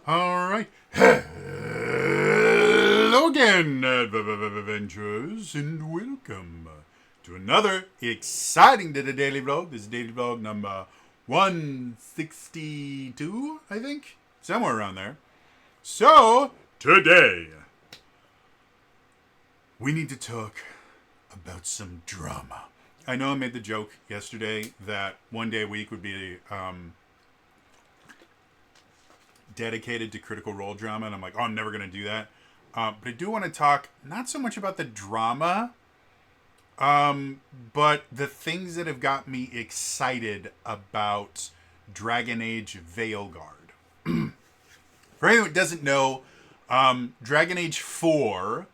All right. Hello again, adventurers, and welcome to another exciting Daily Vlog. This is Daily Vlog number 162, I think. Somewhere around there. So, today, we need to talk about some drama. I know I made the joke yesterday that one day a week would be dedicated to Critical Role drama, and I'm like, oh, I'm never going to do that. But I do want to talk not so much about the drama, but the things that have got me excited about Dragon Age Veilguard. For anyone who doesn't know, Dragon Age 4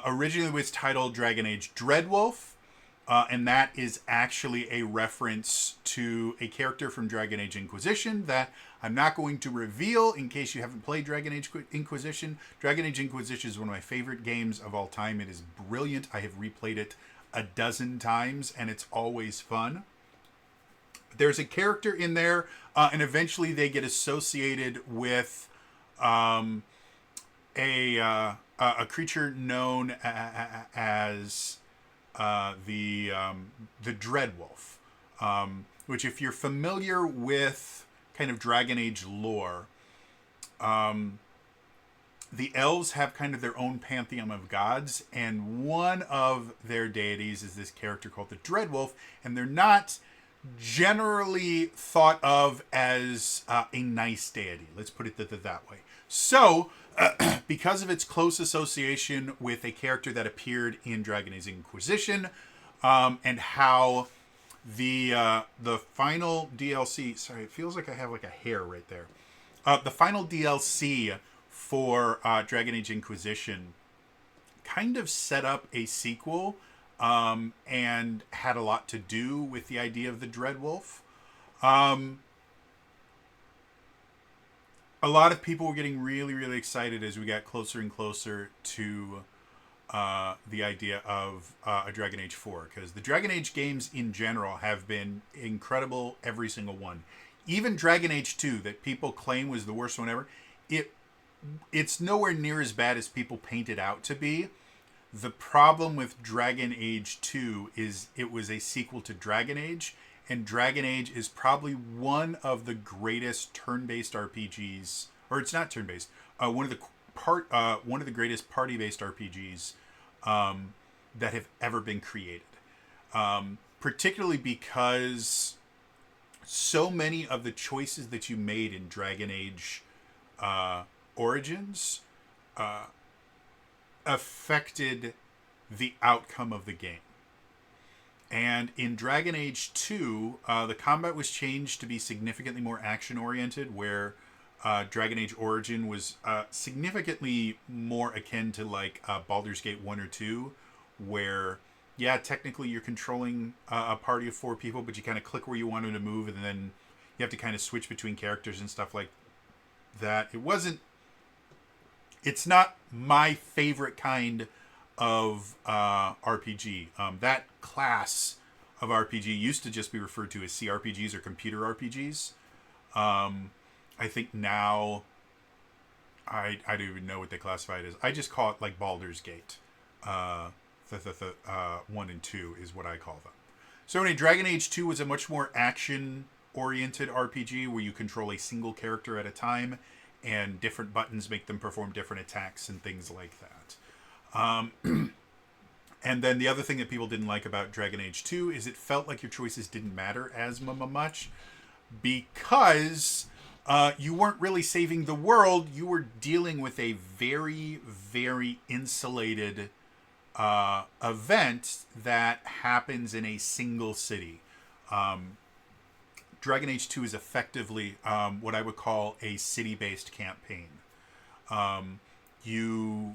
originally was titled Dragon Age Dreadwolf, and that is actually a reference to a character from Dragon Age Inquisition that I'm not going to reveal in case you haven't played Dragon Age Inquisition. Dragon Age Inquisition is one of my favorite games of all time. It is brilliant. I have replayed it a dozen times, and it's always fun. There's a character in there, and eventually they get associated with a creature known as the Dreadwolf, which, if you're familiar with kind of Dragon Age lore, the elves have kind of their own pantheon of gods, and one of their deities is this character called the Dreadwolf, and they're not generally thought of as a nice deity. Let's put it that way. So, because of its close association with a character that appeared in Dragon Age Inquisition, and how the final DLC. Sorry, it feels like I have like a hair right there. The final DLC for Dragon Age Inquisition kind of set up a sequel, and had a lot to do with the idea of the Dreadwolf. A lot of people were getting really, really excited as we got closer and closer to the idea of a Dragon Age 4, because the Dragon Age games in general have been incredible, every single one. Even Dragon Age 2, that people claim was the worst one ever, it's nowhere near as bad as people paint it out to be. The problem with Dragon Age 2 is it was a sequel to Dragon Age, and Dragon Age is probably one of the greatest turn-based RPGs, or it's not turn-based, one of the greatest party-based RPGs that have ever been created. Particularly because so many of the choices that you made in Dragon Age Origins affected the outcome of the game. And in Dragon Age 2, the combat was changed to be significantly more action-oriented, where Dragon Age Origin was significantly more akin to like Baldur's Gate 1 or 2, where, yeah, technically you're controlling a party of 4 people, but you kind of click where you want them to move, and then you have to kind of switch between characters and stuff like that. It's not my favorite kind of RPG. That class of RPG used to just be referred to as CRPGs or computer RPGs. I think now I don't even know what they classify it as. I just call it like Baldur's Gate. 1 and 2 is what I call them. So anyway, Dragon Age 2 was a much more action-oriented RPG where you control a single character at a time, and different buttons make them perform different attacks and things like that. And then the other thing that people didn't like about Dragon Age 2 is it felt like your choices didn't matter as much, because you weren't really saving the world. You were dealing with a very, very insulated event that happens in a single city. Dragon Age 2 is effectively what I would call a city-based campaign. You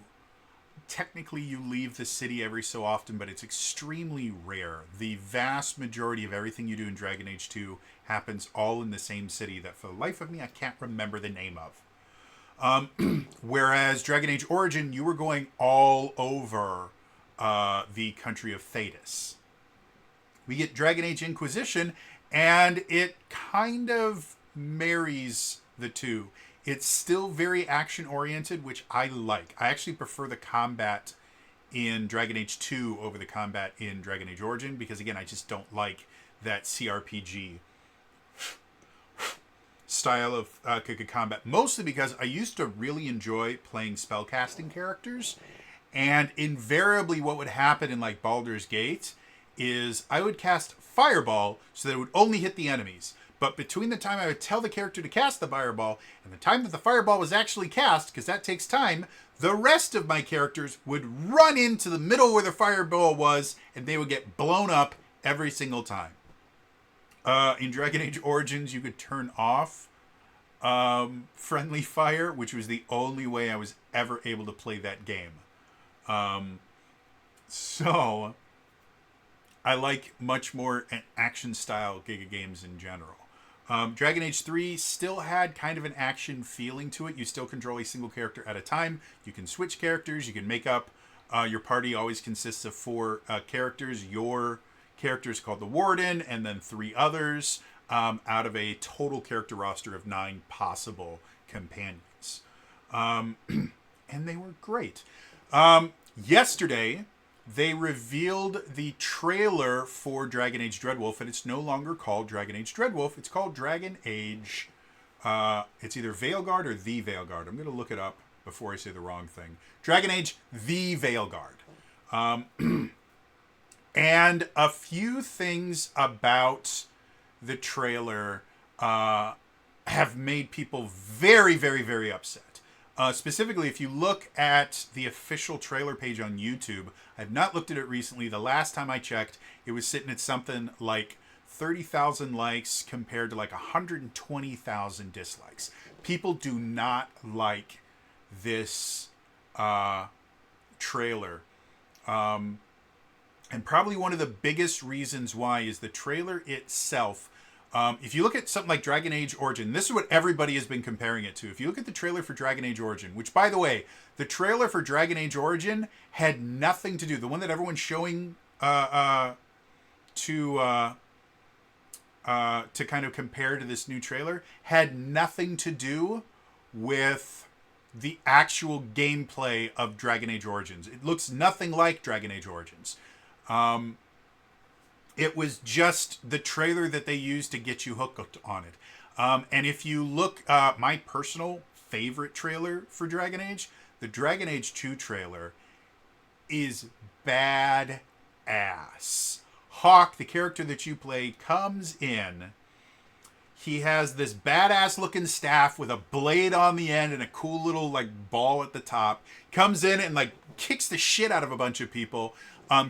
technically you leave the city every so often, but it's extremely rare. The vast majority of everything you do in Dragon Age 2 happens all in the same city that, for the life of me, I can't remember the name of. Whereas Dragon Age Origin, you were going all over the country of Thedas. We get Dragon Age Inquisition, and it kind of marries the two. It's still very action-oriented, which I like. I actually prefer the combat in Dragon Age 2 over the combat in Dragon Age Origin, because, again, I just don't like that CRPG style of combat. Mostly because I used to really enjoy playing spellcasting characters, and invariably what would happen in, like, Baldur's Gate is I would cast Fireball so that it would only hit the enemies. But between the time I would tell the character to cast the Fireball and the time that the Fireball was actually cast, because that takes time, the rest of my characters would run into the middle where the Fireball was, and they would get blown up every single time. In Dragon Age Origins, you could turn off friendly fire, which was the only way I was ever able to play that game. So I like much more an action style Giga games in general. Dragon Age 3 still had kind of an action feeling to it. You still control a single character at a time. You can switch characters. You can make up. Your party always consists of 4 characters. Your character is called the Warden, and then 3 others out of a total character roster of 9 possible companions. And they were great. Yesterday, they revealed the trailer for Dragon Age Dreadwolf, and it's no longer called Dragon Age Dreadwolf. It's called Dragon Age... it's either Veilguard or The Veilguard. I'm going to look it up before I say the wrong thing. Dragon Age The Veilguard. And a few things about the trailer have made people very, very, very upset. Specifically, if you look at the official trailer page on YouTube, I've not looked at it recently. The last time I checked, it was sitting at something like 30,000 likes compared to like 120,000 dislikes. People do not like this trailer. And probably one of the biggest reasons why is the trailer itself. If you look at something like Dragon Age Origin, this is what everybody has been comparing it to. If you look at the trailer for Dragon Age Origin, which, by the way, the trailer for Dragon Age Origin had nothing to do. The one that everyone's showing to kind of compare to this new trailer had nothing to do with the actual gameplay of Dragon Age Origins. It looks nothing like Dragon Age Origins. It was just the trailer that they used to get you hooked on it. And if you look, my personal favorite trailer for Dragon Age, the Dragon Age 2 trailer, is badass. Hawk, the character that you play, comes in. He has this badass looking staff with a blade on the end and a cool little like ball at the top. Comes in and like kicks the shit out of a bunch of people.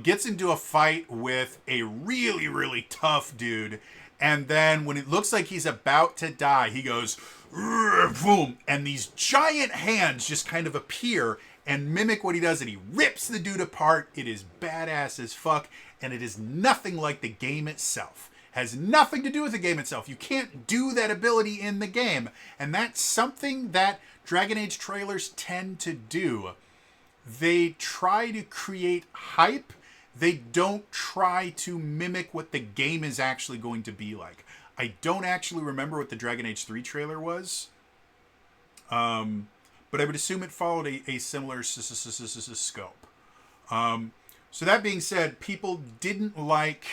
Gets into a fight with a really, really tough dude. And then when it looks like he's about to die, he goes, boom. And these giant hands just kind of appear and mimic what he does. And he rips the dude apart. It is badass as fuck. And it is nothing like the game itself. Has nothing to do with the game itself. You can't do that ability in the game. And that's something that Dragon Age trailers tend to do. They try to create hype. They don't try to mimic what the game is actually going to be like. I don't actually remember what the Dragon Age 3 trailer was. But I would assume it followed a similar scope. So that being said, people didn't like...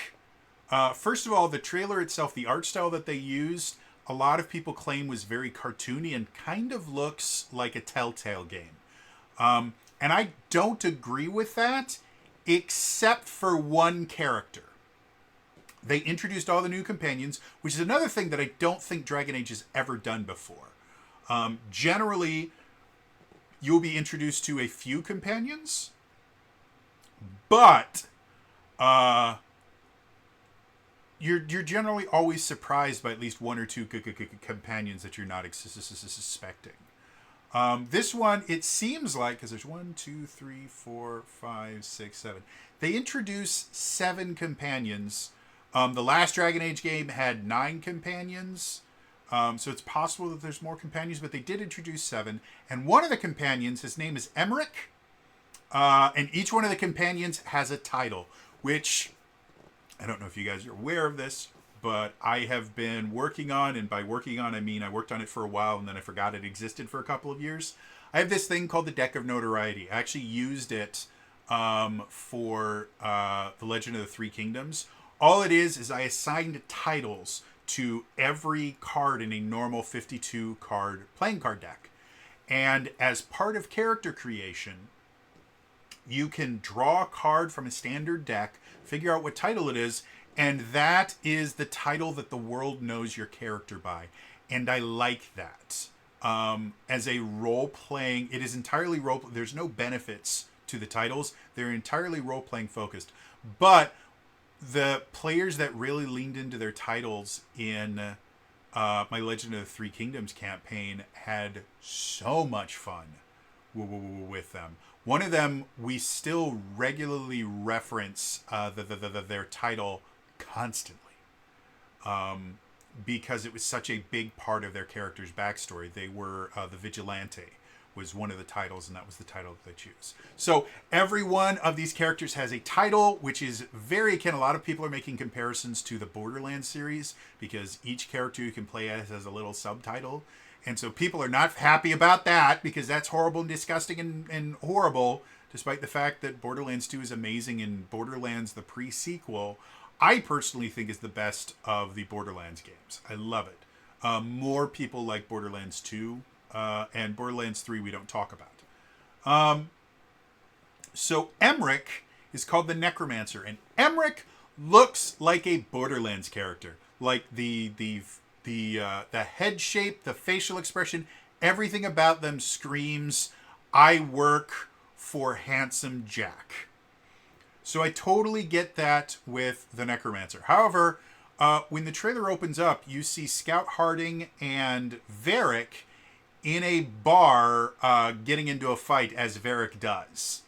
first of all, the trailer itself, the art style that they used, a lot of people claim was very cartoony and kind of looks like a Telltale game. And I don't agree with that, except for one character. They introduced all the new companions, which is another thing that I don't think Dragon Age has ever done before. Generally, you'll be introduced to a few companions, but you're generally always surprised by at least one or two companions that you're not suspecting. This one, it seems like, because there's 1, 2, 3, 4, 5, 6, 7. They introduce 7 companions. The last Dragon Age game had 9 companions. So it's possible that there's more companions, but they did introduce 7. And one of the companions, his name is Emmerich. And each one of the companions has a title, which, I don't know if you guys are aware of this, but I have been working on, and by working on I mean I worked on it for a while and then I forgot it existed for a couple of years. I have this thing called the Deck of Notoriety. I actually used it for The Legend of the Three Kingdoms. All it is I assigned titles to every card in a normal 52 card playing card deck. And as part of character creation, you can draw a card from a standard deck, figure out what title it is, and that is the title that the world knows your character by. And I like that. As a role-playing, it is entirely role. There's no benefits to the titles. They're entirely role-playing focused. But the players that really leaned into their titles in my Legend of the Three Kingdoms campaign had so much fun with them. One of them, we still regularly reference their title constantly. Because it was such a big part of their character's backstory. They were the Vigilante was one of the titles, and that was the title that they choose. So every one of these characters has a title, which is very akin. A lot of people are making comparisons to the Borderlands series because each character you can play as has a little subtitle. And so people are not happy about that because that's horrible and disgusting and horrible, despite the fact that Borderlands 2 is amazing and Borderlands, the pre-sequel, I personally think is the best of the Borderlands games. I love it. More people like Borderlands 2 and Borderlands 3 we don't talk about. So Emmerich is called the Necromancer, and Emmerich looks like a Borderlands character. Like the head shape, the facial expression, everything about them screams, I work for Handsome Jack. So I totally get that with the Necromancer. However, when the trailer opens up, you see Scout Harding and Varric in a bar getting into a fight, as Varric does.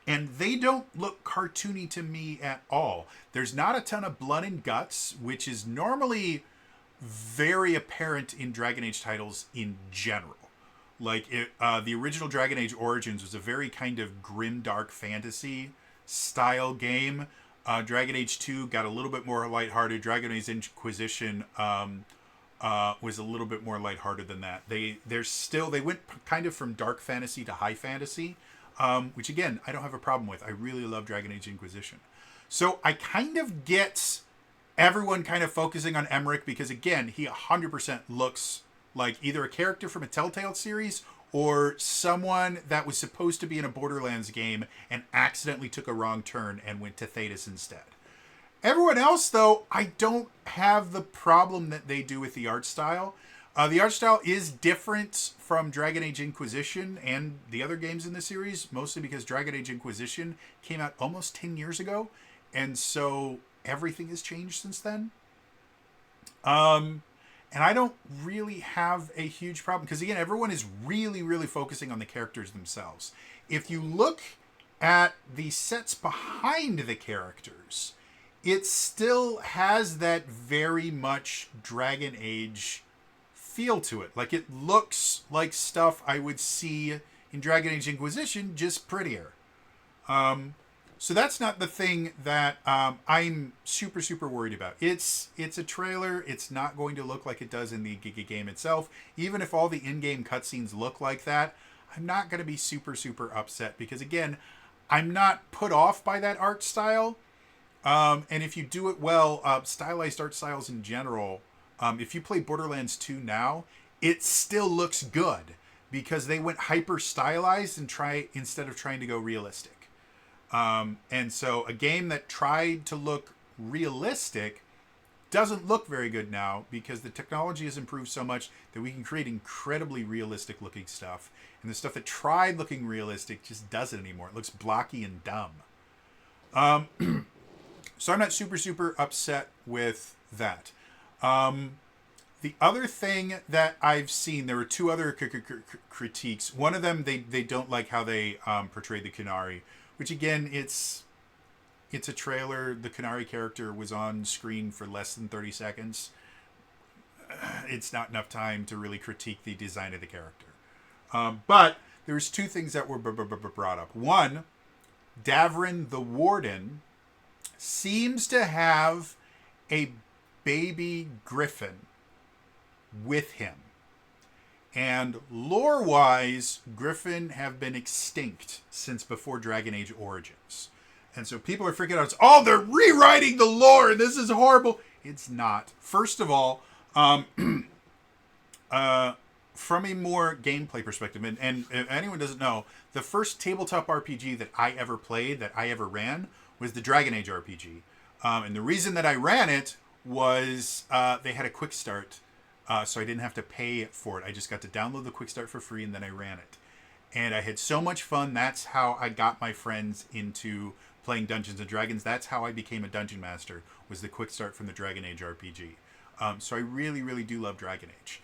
And they don't look cartoony to me at all. There's not a ton of blood and guts, which is normally very apparent in Dragon Age titles in general. Like, the original Dragon Age Origins was a very kind of grim, dark fantasy style game. Dragon Age 2 got a little bit more lighthearted. Dragon Age Inquisition was a little bit more lighthearted than that. They went kind of from dark fantasy to high fantasy, which again, I don't have a problem with. I really love Dragon Age Inquisition. So I kind of get everyone kind of focusing on Emmerich because again, he 100% looks like either a character from a Telltale series or someone that was supposed to be in a Borderlands game and accidentally took a wrong turn and went to Thedas instead. Everyone else, though, I don't have the problem that they do with the art style. The art style is different from Dragon Age Inquisition and the other games in the series, mostly because Dragon Age Inquisition came out almost 10 years ago, and so everything has changed since then. And I don't really have a huge problem because, again, everyone is really, really focusing on the characters themselves. If you look at the sets behind the characters, it still has that very much Dragon Age feel to it. Like, it looks like stuff I would see in Dragon Age Inquisition, just prettier. So that's not the thing that I'm super, super worried about. It's a trailer. It's not going to look like it does in the game itself. Even if all the in-game cutscenes look like that, I'm not going to be super, super upset because, again, I'm not put off by that art style. And if you do it well, stylized art styles in general, if you play Borderlands 2 now, it still looks good because they went hyper stylized and instead of trying to go realistic. And so a game that tried to look realistic doesn't look very good now because the technology has improved so much that we can create incredibly realistic looking stuff. And the stuff that tried looking realistic just doesn't anymore. It looks blocky and dumb. So I'm not super, super upset with that. The other thing that I've seen, there were two other critiques. One of them, they don't like how they portrayed the Qunari, which again, it's a trailer. The Qunari character was on screen for less than 30 seconds. It's not enough time to really critique the design of the character. But there's two things that were brought up. One, Davrin the Warden seems to have a baby griffin with him. And lore-wise, griffin have been extinct since before Dragon Age Origins. And so people are freaking out. Oh, they're rewriting the lore, and this is horrible. It's not. First of all, from a more gameplay perspective, and if anyone doesn't know, the first tabletop RPG that I ever played, that I ever ran, was the Dragon Age RPG. And the reason that I ran it was they had a quick start, so I didn't have to pay for it. I just got to download the quick start for free, and then I ran it. And I had so much fun. That's how I got my friends into playing Dungeons and Dragons. That's how I became a dungeon master, was the quick start from the Dragon Age RPG. So I really, really do love Dragon Age.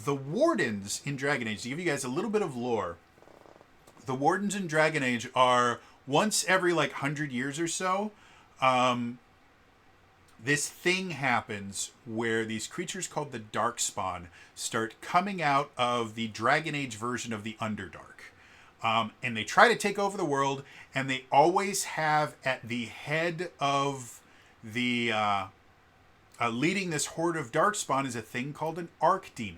The Wardens in Dragon Age, to give you guys a little bit of lore, the Wardens in Dragon Age are once every 100 years or so, this thing happens where these creatures called the Darkspawn start coming out of the Dragon Age version of the Underdark. And they try to take over the world, and they always have at the head of the leading this horde of Darkspawn is a thing called an Archdemon.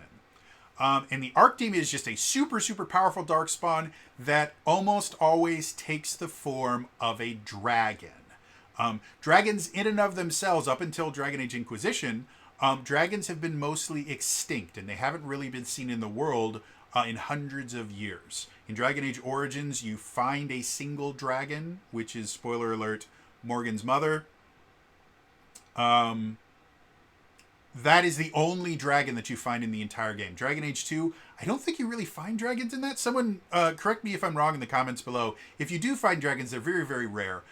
And the Archdemon is just a super, super powerful Darkspawn that almost always takes the form of a dragon. Dragons in and of themselves, up until Dragon Age Inquisition, dragons have been mostly extinct, and they haven't really been seen in the world in hundreds of years. In Dragon Age Origins, you find a single dragon, which is, spoiler alert, Morgan's mother. That is the only dragon that you find in the entire game. Dragon Age 2, I don't think you really find dragons in that. Someone correct me if I'm wrong in the comments below. If you do find dragons, they're very, very rare.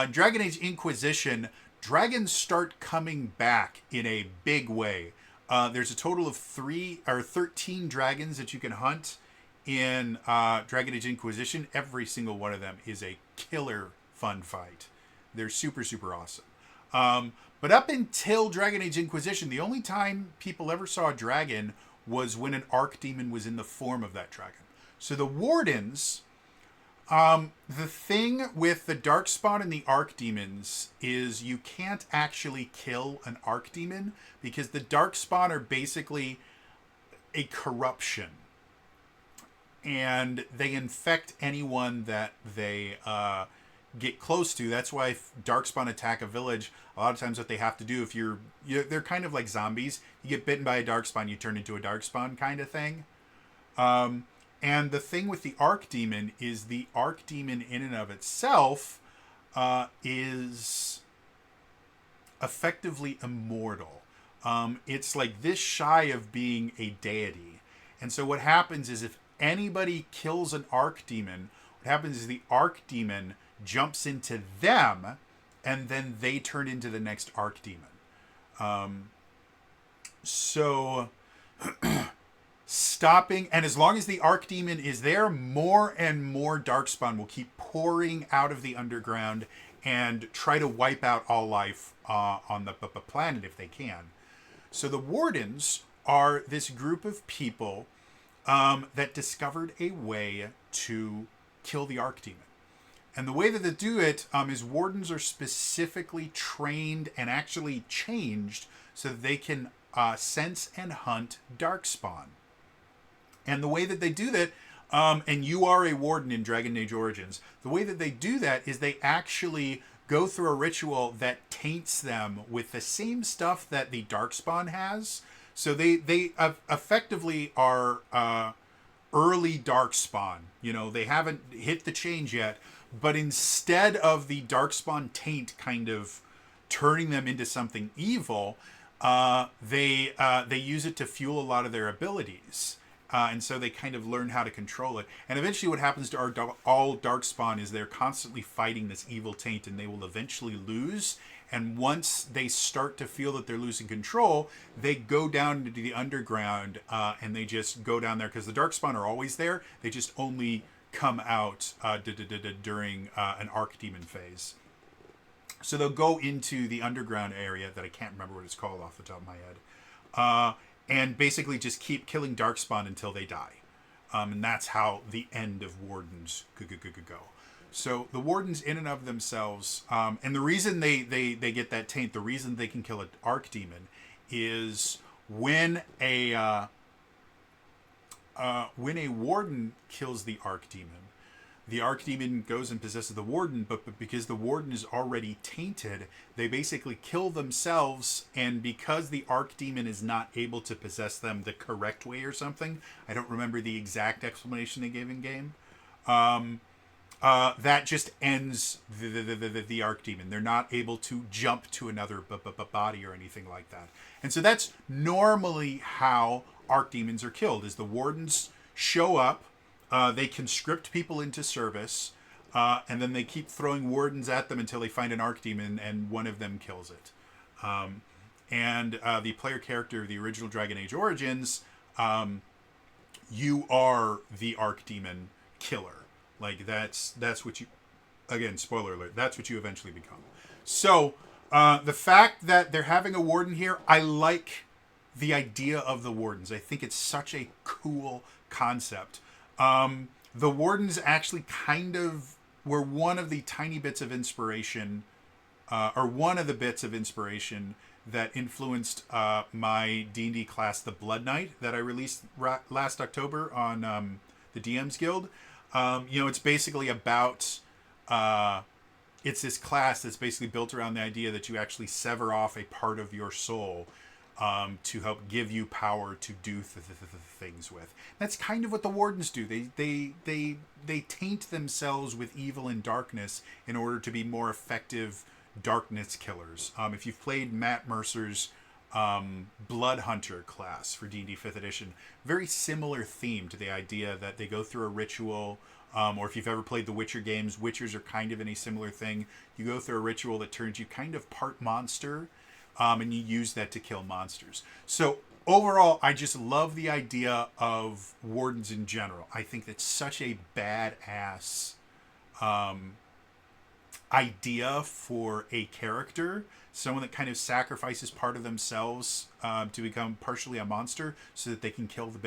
Dragon Age Inquisition, dragons start coming back in a big way. There's a total of 13 dragons that you can hunt in Dragon Age Inquisition. Every single one of them is a killer fun fight. They're super, super awesome. But up until Dragon Age Inquisition, the only time people ever saw a dragon was when an Archdemon was in the form of that dragon. So the Wardens, the thing with the Darkspawn and the Archdemons is you can't actually kill an Archdemon because the Darkspawn are basically a corruption. And they infect anyone that they get close to. That's why if Darkspawn attack a village, a lot of times what they have to do, if they're kind of like zombies. You get bitten by a Darkspawn, you turn into a Darkspawn kind of thing. And the thing with the Archdemon is the Archdemon in and of itself is effectively immortal. It's like this shy of being a deity. And so what happens is if anybody kills an Archdemon, what happens is the Archdemon jumps into them, and then they turn into the next Archdemon. So stopping, and as long as the Archdemon is there, more and more Darkspawn will keep pouring out of the underground and try to wipe out all life on the planet if they can. So the Wardens are this group of people that discovered a way to kill the Archdemon. And the way that they do it is Wardens are specifically trained and actually changed so that they can sense and hunt Darkspawn. And the way that they do that, and you are a Warden in Dragon Age Origins, the way that they do that is they actually go through a ritual that taints them with the same stuff that the Darkspawn has. So they effectively are early Darkspawn. You know, they haven't hit the change yet. But instead of the Darkspawn taint kind of turning them into something evil, they use it to fuel a lot of their abilities. And so they kind of learn how to control it. And eventually what happens to all Darkspawn is they're constantly fighting this evil taint, and they will eventually lose. And once they start to feel that they're losing control, they go down into the underground, and they just go down there because the Darkspawn are always there. They just only come out during an Archdemon phase. So they'll go into the underground area that I can't remember what it's called off the top of my head, and basically just keep killing Darkspawn until they die. And that's how the end of Wardens go. So the wardens in and of themselves, and the reason they get that taint, the reason they can kill an archdemon, is when a warden kills the archdemon goes and possesses the warden, but because the warden is already tainted, they basically kill themselves, and because the archdemon is not able to possess them the correct way or something, I don't remember the exact explanation they gave in game, that just ends the archdemon. They're not able to jump to another body or anything like that. And so that's normally how archdemons are killed, is the wardens show up, they conscript people into service, and then they keep throwing wardens at them until they find an archdemon and one of them kills it. And the player character of the original Dragon Age Origins, you are the archdemon killer. Like, that's what you, again, spoiler alert, that's what you eventually become. So the fact that they're having a warden here, I like the idea of the wardens. I think it's such a cool concept. The wardens actually kind of were one of the tiny bits of inspiration, or one of the bits of inspiration that influenced my D&D class, the Blood Knight, that I released last October on the DM's Guild. It's basically about, it's this class that's basically built around the idea that you actually sever off a part of your soul to help give you power to do things with. That's kind of what the wardens do. They taint themselves with evil and darkness in order to be more effective darkness killers. If you've played Matt Mercer's Blood Hunter class for D&D 5th edition, very similar theme to the idea that they go through a ritual, or if you've ever played the Witcher games, Witchers are kind of in a similar thing. You go through a ritual that turns you kind of part monster, and you use that to kill monsters. So overall, I just love the idea of wardens in general. I think that's such a badass idea for a character, someone that kind of sacrifices part of themselves to become partially a monster so that they can kill the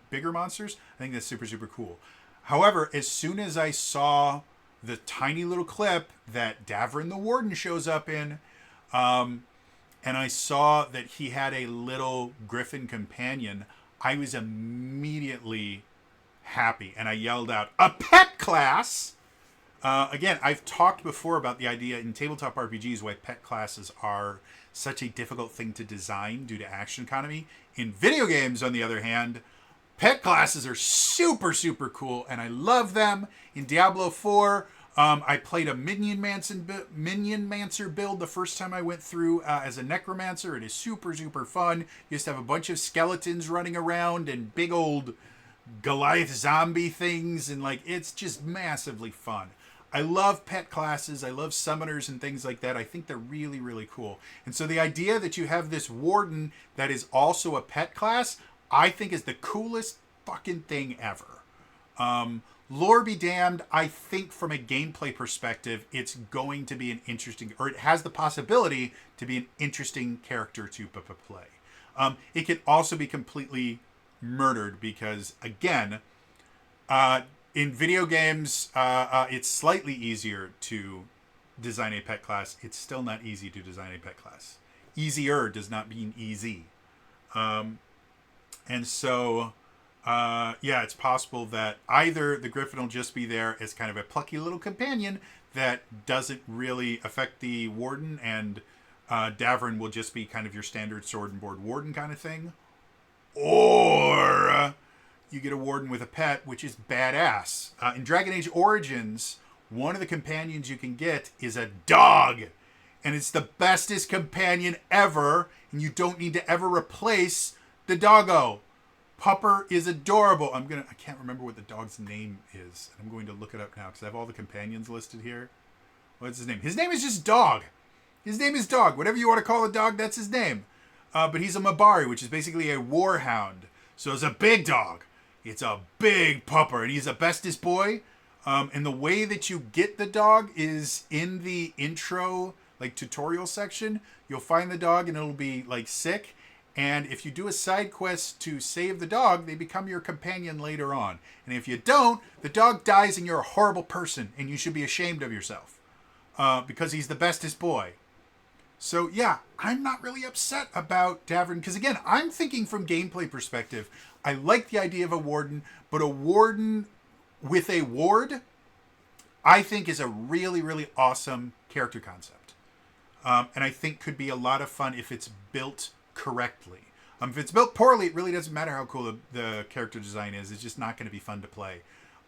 bigger monsters. I think that's super, super cool. However, as soon as I saw the tiny little clip that Davrin the Warden shows up in, and I saw that he had a little griffin companion, I was immediately happy, and I yelled out, "A pet class!" Again, I've talked before about the idea in tabletop RPGs why pet classes are such a difficult thing to design due to action economy. In video games, on the other hand, pet classes are super, super cool, and I love them. In Diablo 4, I played a Minion Mancer build the first time I went through as a Necromancer. It is super, super fun. You just have a bunch of skeletons running around and big old Goliath zombie things, and it's just massively fun. I love pet classes. I love summoners and things like that. I think they're really, really cool. And so the idea that you have this warden that is also a pet class, I think is the coolest fucking thing ever. Lore be damned, I think from a gameplay perspective, it's going to be an interesting, or it has the possibility to be an interesting character to play. It can also be completely murdered because, again, in video games, it's slightly easier to design a pet class. It's still not easy to design a pet class. Easier does not mean easy. And so, it's possible that either the Griffin will just be there as kind of a plucky little companion that doesn't really affect the Warden, and Davrin will just be kind of your standard sword and board Warden kind of thing. Or you get a Warden with a pet, which is badass. In Dragon Age Origins, one of the companions you can get is a dog. And it's the bestest companion ever, and you don't need to ever replace the doggo. Pupper is adorable. I can't remember what the dog's name is. I'm going to look it up now because I have all the companions listed here. What's his name? His name is just Dog. His name is Dog. Whatever you want to call a dog, that's his name. But he's a Mabari, which is basically a warhound. So it's a big dog. It's a big pupper, and he's a bestest boy. And the way that you get the dog is in the intro, tutorial section. You'll find the dog, and it'll be, sick. And if you do a side quest to save the dog, they become your companion later on. And if you don't, the dog dies and you're a horrible person and you should be ashamed of yourself because he's the bestest boy. So yeah, I'm not really upset about Davrin because again, I'm thinking from gameplay perspective. I like the idea of a warden, but a warden with a ward, I think is a really, really awesome character concept. And I think could be a lot of fun if it's built correctly. If it's built poorly, it really doesn't matter how cool the character design is. It's just not going to be fun to play.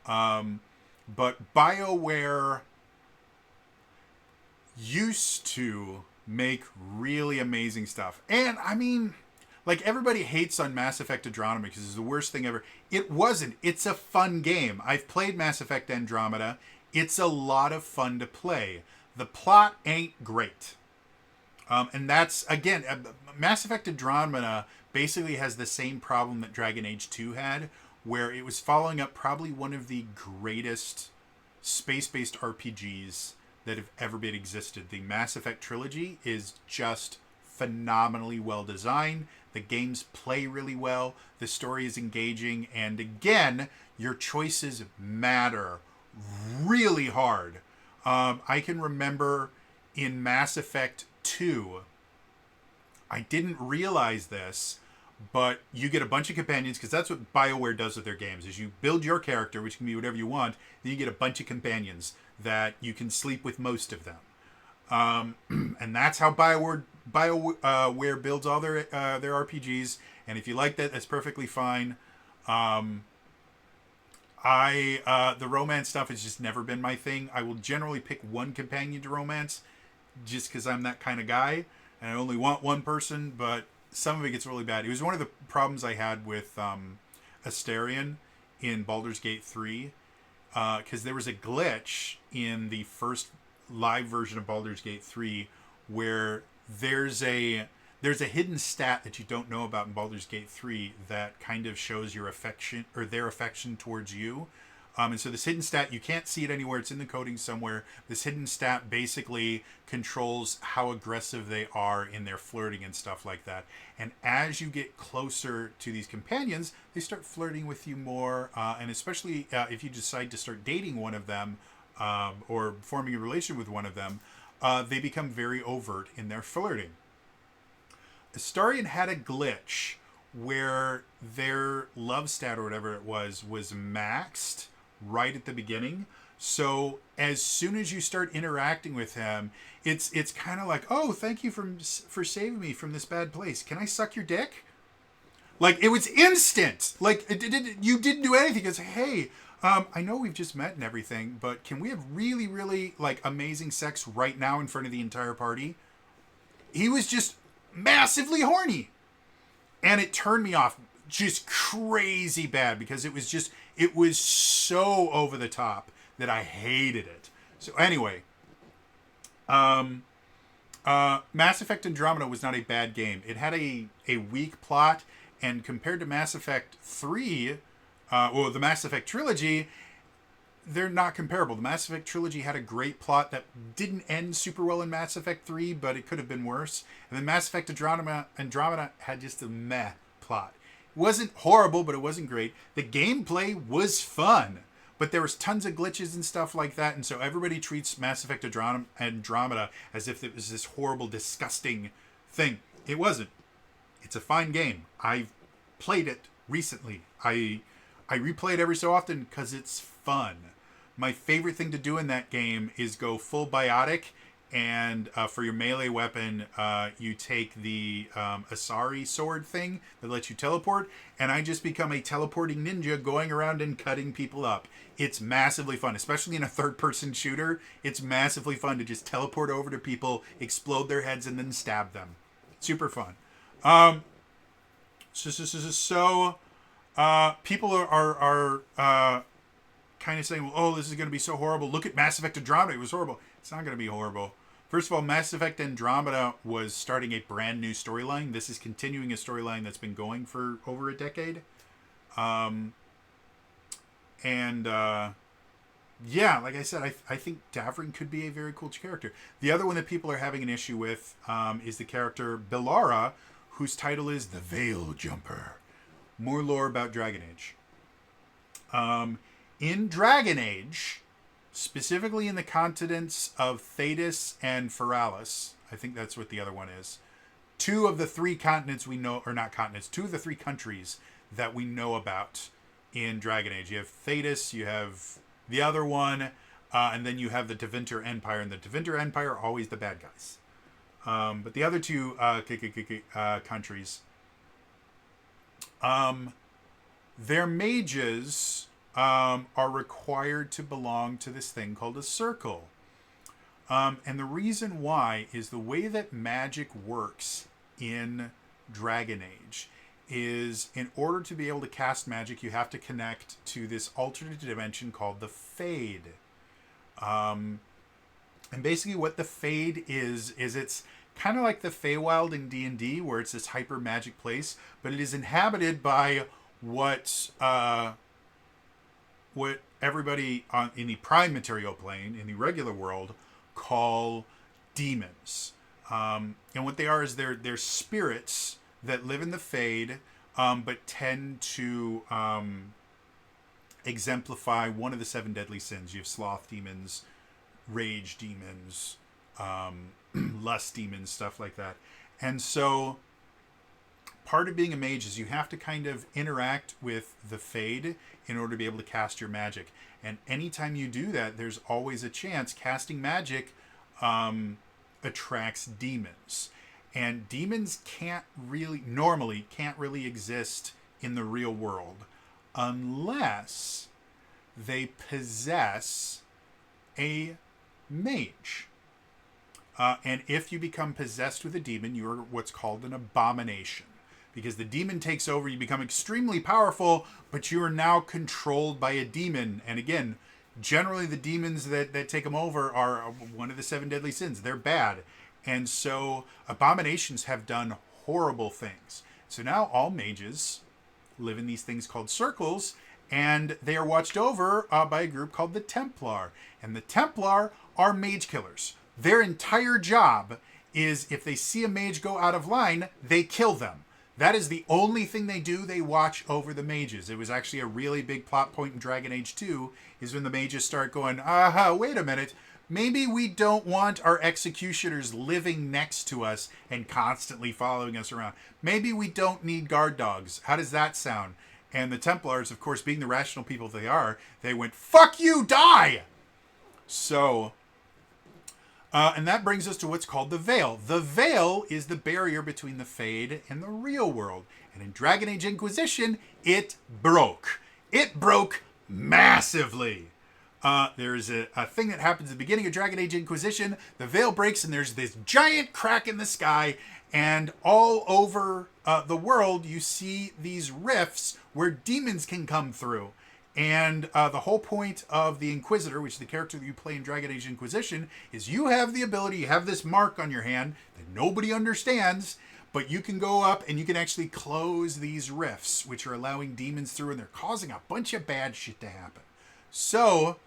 But BioWare used to make really amazing stuff. And I mean, like everybody hates on Mass Effect Andromeda because it's the worst thing ever. It wasn't. It's a fun game. I've played Mass Effect Andromeda. It's a lot of fun to play. The plot ain't great. And that's, again, Mass Effect Andromeda basically has the same problem that Dragon Age 2 had, where it was following up probably one of the greatest space-based RPGs that have ever been existed. The Mass Effect trilogy is just phenomenally well designed. The games play really well. The story is engaging. And again, your choices matter really hard. I can remember in Mass Effect 2, I didn't realize this, but you get a bunch of companions because that's what BioWare does with their games is you build your character, which can be whatever you want, then you get a bunch of companions that you can sleep with most of them. And that's how BioWare builds all their RPGs. And if you like that, that's perfectly fine. The romance stuff has just never been my thing. I will generally pick one companion to romance just because I'm that kind of guy. And I only want one person, but some of it gets really bad. It was one of the problems I had with Astarion in Baldur's Gate 3. Because there was a glitch in the first live version of Baldur's Gate 3 where there's a hidden stat that you don't know about in Baldur's Gate 3 that kind of shows your affection or their affection towards you. And so this hidden stat, you can't see it anywhere. It's in the coding somewhere. This hidden stat basically controls how aggressive they are in their flirting and stuff like that. And as you get closer to these companions, they start flirting with you more. And especially if you decide to start dating one of them or forming a relation with one of them, they become very overt in their flirting. Astarion had a glitch where their love stat or whatever it was maxed right at the beginning. So as soon as you start interacting with him, it's kind of like, oh, thank you for saving me from this bad place. Can I suck your dick? Like, it was instant. Like, you didn't do anything. It's, hey, I know we've just met and everything, but can we have really, really, like, amazing sex right now in front of the entire party? He was just massively horny. And it turned me off just crazy bad because it was so over the top that I hated it. So anyway, Mass Effect Andromeda was not a bad game. It had a weak plot, and compared to Mass Effect 3, the Mass Effect trilogy, they're not comparable. The Mass Effect trilogy had a great plot that didn't end super well in Mass Effect 3, but it could have been worse. And then Mass Effect Andromeda had just a meh plot. It wasn't horrible, but it wasn't great. The gameplay was fun, but there was tons of glitches and stuff like that, and so everybody treats Mass Effect Andromeda as if it was this horrible, disgusting thing. It wasn't. It's a fine game. I've played it recently. I replay it every so often because it's fun. My favorite thing to do in that game is go full biotic, and for your melee weapon, you take the Asari sword thing that lets you teleport, and I just become a teleporting ninja going around and cutting people up. It's massively fun, especially in a third-person shooter. It's massively fun to just teleport over to people, explode their heads, and then stab them. Super fun. So people are kind of saying, well, oh, this is going to be so horrible. Look at Mass Effect Andromeda. It was horrible. It's not going to be horrible. First of all, Mass Effect Andromeda was starting a brand new storyline. This is continuing a storyline that's been going for over a decade. Yeah, like I said, I think Davrin could be a very cool character. The other one that people are having an issue with is the character Bellara, whose title is The Veil Jumper. More lore about Dragon Age. In Dragon Age, specifically in the continents of Thedas and Feralis, I think that's what the other one is, two of the three continents we know, or not continents, two of the three countries that we know about in Dragon Age. You have Thedas, you have the other one, and then you have the Tevinter Empire, and the Tevinter Empire are always the bad guys. But the other two countries, their mages are required to belong to this thing called a circle. And the reason why is the way that magic works in Dragon Age is, in order to be able to cast magic, you have to connect to this alternate dimension called the Fade. And basically what the Fade is it's kind of like the Feywild in D&D, where it's this hyper magic place, but it is inhabited by what everybody in the prime material plane, in the regular world, call demons. And what they are is they're spirits that live in the Fade, but tend to exemplify one of the 7 deadly sins. You have sloth demons, rage demons, lust demons, stuff like that. And so part of being a mage is you have to kind of interact with the Fade in order to be able to cast your magic. And anytime you do that, there's always a chance casting magic attracts demons. And demons normally can't really exist in the real world unless they possess a mage. And if you become possessed with a demon, you are what's called an abomination. Because the demon takes over, you become extremely powerful, but you are now controlled by a demon. And again, generally the demons that take them over are one of the 7 deadly sins. They're bad. And so abominations have done horrible things. So now all mages live in these things called circles, and they are watched over by a group called the Templar. And the Templar are mage killers. Their entire job is, if they see a mage go out of line, they kill them. That is the only thing they do. They watch over the mages. It was actually a really big plot point in Dragon Age 2, is when the mages start going, wait a minute, maybe we don't want our executioners living next to us and constantly following us around. Maybe we don't need guard dogs. How does that sound? And the Templars, of course, being the rational people they are, they went, fuck you, die! So, and that brings us to what's called the Veil. The Veil is the barrier between the Fade and the real world. And in Dragon Age Inquisition, it broke. It broke massively. There's a thing that happens at the beginning of Dragon Age Inquisition. The Veil breaks and there's this giant crack in the sky. And all over the world, you see these rifts where demons can come through. And the whole point of the Inquisitor, which is the character that you play in Dragon Age Inquisition, is you have the ability, you have this mark on your hand that nobody understands, but you can go up and you can actually close these rifts, which are allowing demons through, and they're causing a bunch of bad shit to happen. So,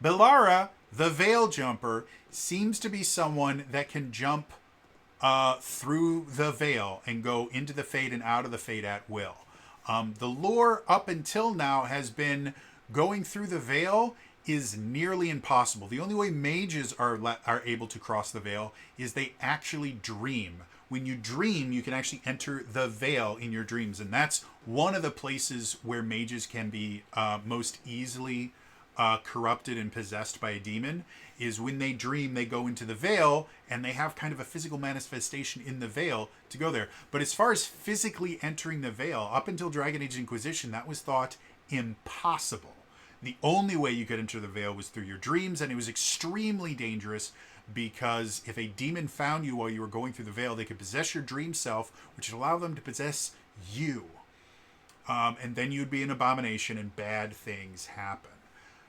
Bellara, the Veil Jumper, seems to be someone that can jump through the Veil and go into the Fade and out of the Fade at will. The lore up until now has been going through the Veil is nearly impossible. The only way mages are able to cross the Veil is they actually dream. When you dream, you can actually enter the Veil in your dreams. And that's one of the places where mages can be most easily corrupted and possessed by a demon, is when they dream, they go into the Veil and they have kind of a physical manifestation in the Veil to go there. But as far as physically entering the Veil, up until Dragon Age Inquisition, that was thought impossible. The only way you could enter the Veil was through your dreams, and it was extremely dangerous because if a demon found you while you were going through the Veil, they could possess your dream self, which would allow them to possess you. And then you'd be an abomination and bad things happen.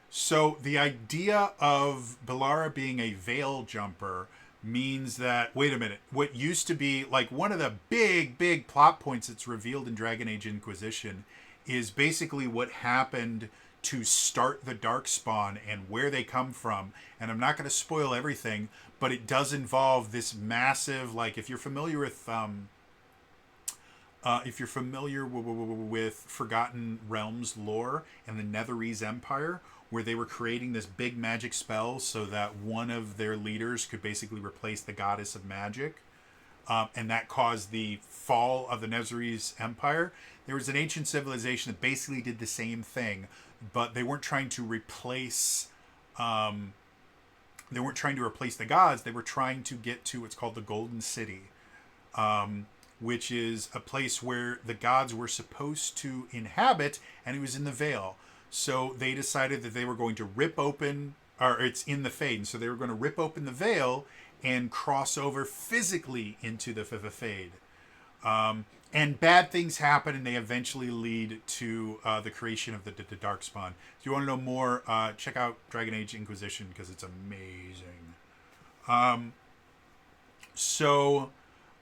So the idea of Bellara being a Veil Jumper means that, wait a minute, what used to be like one of the big plot points that's revealed in Dragon Age Inquisition is basically what happened to start the Darkspawn and where they come from. And I'm not going to spoil everything, but it does involve this massive, like if you're familiar with if you're familiar with Forgotten Realms lore and the Netherese Empire, where they were creating this big magic spell so that one of their leaders could basically replace the goddess of magic, and that caused the fall of the Netherese Empire. There was an ancient civilization that basically did the same thing, but they weren't trying to replace. They weren't trying to replace the gods. They were trying to get to what's called the Golden City, which is a place where the gods were supposed to inhabit, and it was in the Vale. So they decided that they were going to rip open, or it's in the Fade, and so they were going to rip open the Vale and cross over physically into the Fade. And bad things happen, and they eventually lead to the creation of the Darkspawn. If you want to know more, check out Dragon Age Inquisition, because it's amazing.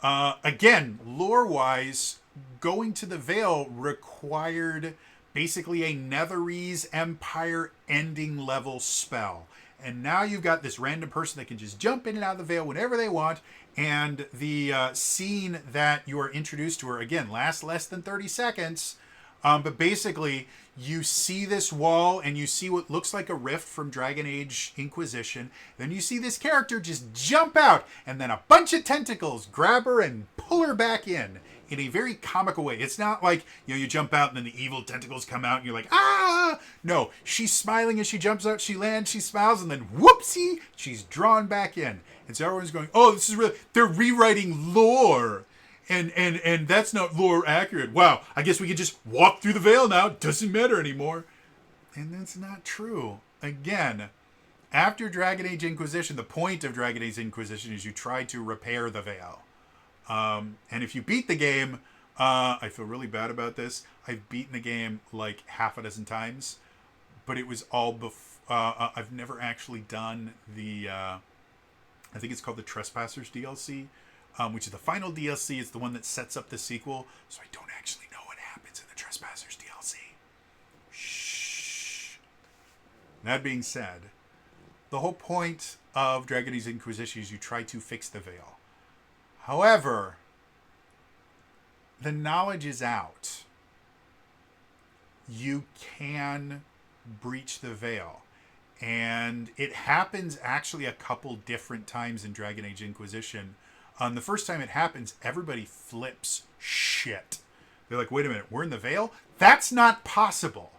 Again, lore-wise, going to the Vale required basically a Netherese Empire ending level spell. And now you've got this random person that can just jump in and out of the Vale whenever they want. And the scene that you are introduced to her, again, lasts less than 30 seconds. But basically, you see this wall and you see what looks like a rift from Dragon Age Inquisition. Then you see this character just jump out, and then a bunch of tentacles grab her and pull her back in a very comical way. It's not like, you jump out and then the evil tentacles come out and you're like, ah! No, she's smiling as she jumps out, she lands, she smiles, and then whoopsie, she's drawn back in. And so everyone's going, oh, this is really, they're rewriting lore. And that's not lore accurate. Wow, I guess we could just walk through the Vale now. Doesn't matter anymore. And that's not true. Again, after Dragon Age Inquisition, the point of Dragon Age Inquisition is you try to repair the Vale. And if you beat the game, I feel really bad about this. I've beaten the game like half a dozen times, but it was all I've never actually done the, I think it's called the Trespassers DLC, which is the final DLC. It's the one that sets up the sequel. So I don't actually know what happens in the Trespassers DLC. Shh. That being said, the whole point of Dragon Age Inquisition is you try to fix the Vale. However, the knowledge is out. You can breach the Vale. And it happens actually a couple different times in Dragon Age Inquisition. The first time it happens, everybody flips shit. They're like, wait a minute, we're in the Vale? That's not possible.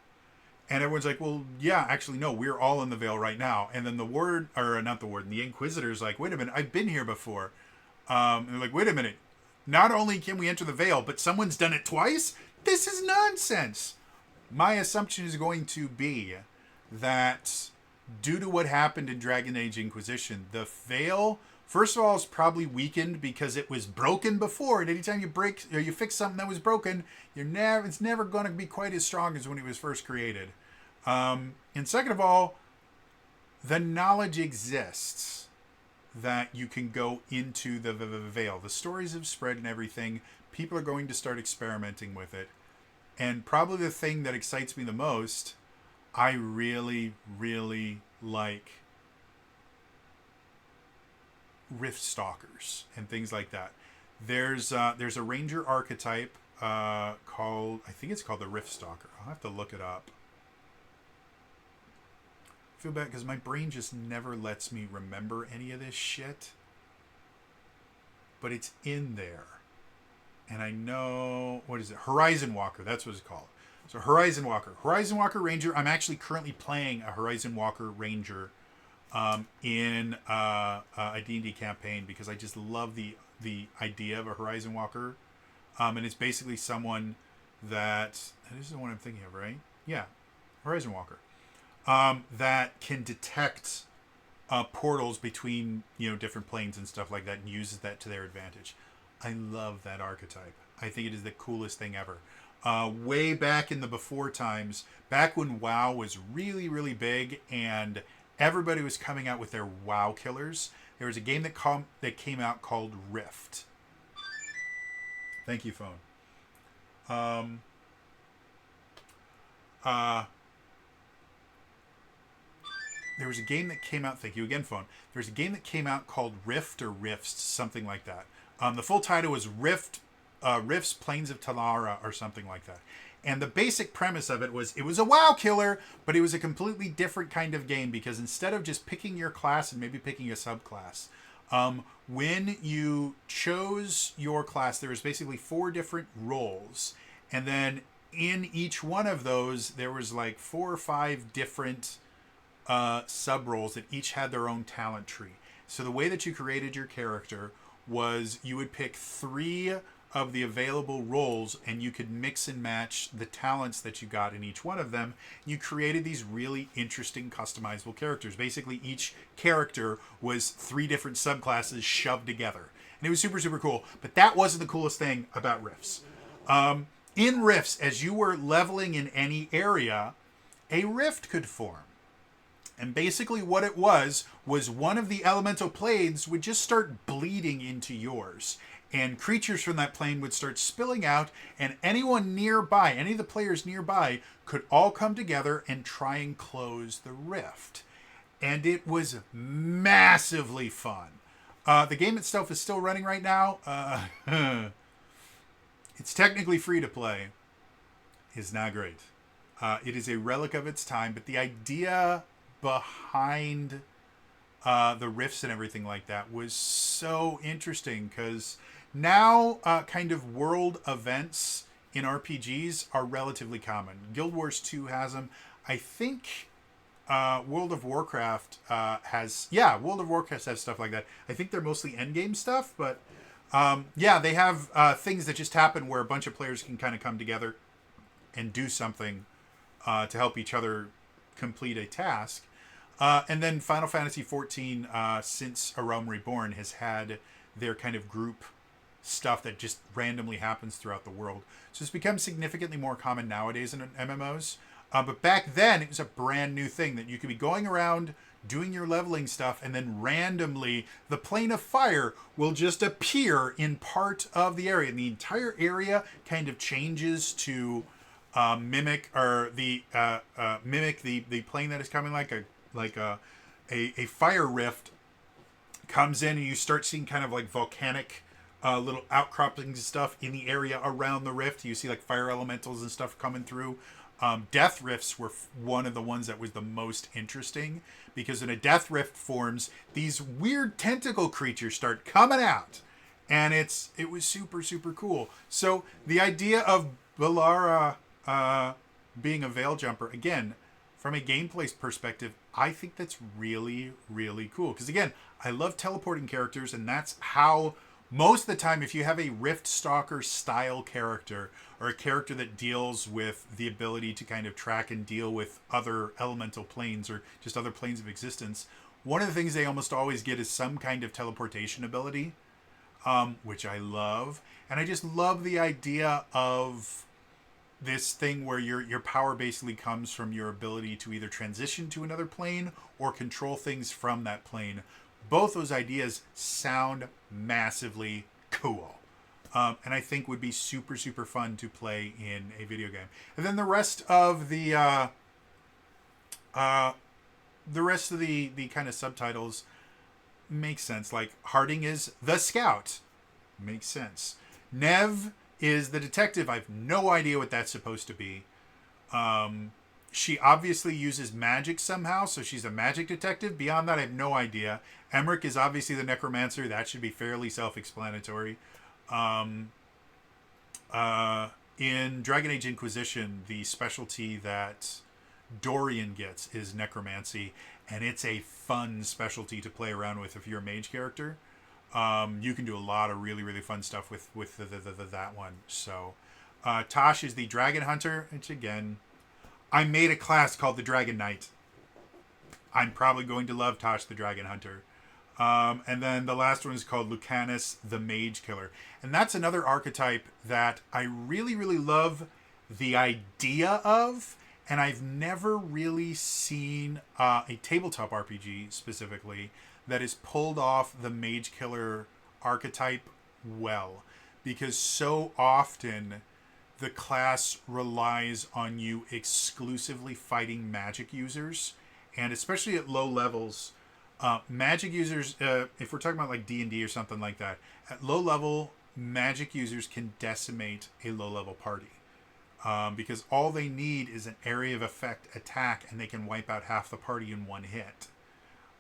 And everyone's like, well, yeah, actually, no, we're all in the Vale right now. And then the Inquisitor's like, wait a minute, I've been here before. And they're like, wait a minute, not only can we enter the Vale, but someone's done it twice? This is nonsense. My assumption is going to be that due to what happened in Dragon Age Inquisition, the Vale, first of all, is probably weakened because it was broken before. And anytime you break or you fix something that was broken, it's never going to be quite as strong as when it was first created. And second of all, the knowledge exists that you can go into the Vale. The stories have spread and everything. People are going to start experimenting with it. And probably the thing that excites me the most, I really, really like Rift Stalkers and things like that. There's a Ranger archetype called, I think it's called the Rift Stalker. I'll have to look it up. I feel bad because my brain just never lets me remember any of this shit. But it's in there. And I know, what is it? Horizon Walker, that's what it's called. So Horizon Walker Ranger. I'm actually currently playing a Horizon Walker Ranger in a D&D campaign because I just love the idea of a Horizon Walker. And it's basically someone this is the one I'm thinking of, right? Yeah, Horizon Walker. That can detect portals between different planes and stuff like that, and uses that to their advantage. I love that archetype. I think it is the coolest thing ever. Way back in the before times, back when WoW was really, really big and everybody was coming out with their WoW killers, there was a game that came out called Rift. Thank you, phone. There was a game that came out, thank you again, phone. There's a game that came out called Rift or Rifts, something like that. The full title was Rift Rifts Plains of Talara or something like that. And the basic premise of it was a WoW killer, but it was a completely different kind of game because instead of just picking your class and maybe picking a subclass, when you chose your class, there was basically 4 different roles. And then in each one of those, there was like 4 or 5 different sub roles that each had their own talent tree. So the way that you created your character was you would pick 3 of the available roles and you could mix and match the talents that you got in each one of them. You created these really interesting customizable characters. Basically, each character was 3 different subclasses shoved together. And it was super, super cool. But that wasn't the coolest thing about Rifts. In Rifts, as you were leveling in any area, a rift could form. And basically what it was one of the elemental planes would just start bleeding into yours. And creatures from that plane would start spilling out, and anyone nearby, any of the players nearby, could all come together and try and close the rift. And it was massively fun. The game itself is still running right now. It's technically free to play. It's not great. It is a relic of its time, but the idea behind the rifts and everything like that was so interesting because now kind of world events in RPGs are relatively common. Guild Wars 2 has them. I think World of Warcraft World of Warcraft has stuff like that. I think they're mostly endgame stuff, but they have things that just happen where a bunch of players can kind of come together and do something to help each other complete a task. And then Final Fantasy XIV, since A Realm Reborn, has had their kind of group stuff that just randomly happens throughout the world. So it's become significantly more common nowadays in MMOs. But back then, it was a brand new thing that you could be going around doing your leveling stuff, and then randomly the plane of fire will just appear in part of the area. And the entire area kind of changes to mimic the plane that is coming, like a fire rift comes in, and you start seeing kind of like volcanic little outcroppings and stuff in the area around the rift. You see like fire elementals and stuff coming through. Death rifts were one of the ones that was the most interesting because when a death rift forms, these weird tentacle creatures start coming out, and it was super, super cool. So the idea of Balara being a veil jumper, again, from a gameplay perspective, I think that's really, really cool. Because again, I love teleporting characters, and that's how most of the time, if you have a Rift Stalker style character or a character that deals with the ability to kind of track and deal with other elemental planes or just other planes of existence, one of the things they almost always get is some kind of teleportation ability, which I love. And I just love the idea of this thing where your power basically comes from your ability to either transition to another plane or control things from that plane. Both those ideas sound massively cool. And I think would be super, super fun to play in a video game. And then the rest of the kind of subtitles make sense. Like Harding is the scout. Makes sense. Nev is the detective. I have no idea what that's supposed to be. She obviously uses magic somehow, so she's a magic detective. Beyond that, I have no idea. Emmerich is obviously the necromancer. That should be fairly self-explanatory. In Dragon Age Inquisition, the specialty that Dorian gets is necromancy, and it's a fun specialty to play around with if you're a mage character. You can do a lot of really, really fun stuff with that one. So, Tosh is the Dragon Hunter, which again, I made a class called the Dragon Knight. I'm probably going to love Tosh the Dragon Hunter. And then the last one is called Lucanus the Mage Killer. And that's another archetype that I really, really love the idea of. And I've never really seen a tabletop RPG specifically that has pulled off the Mage Killer archetype well. Because so often the class relies on you exclusively fighting magic users. And especially at low levels, magic users, if we're talking about like D&D or something like that, at low level, magic users can decimate a low-level party. Because all they need is an area of effect attack, and they can wipe out half the party in one hit.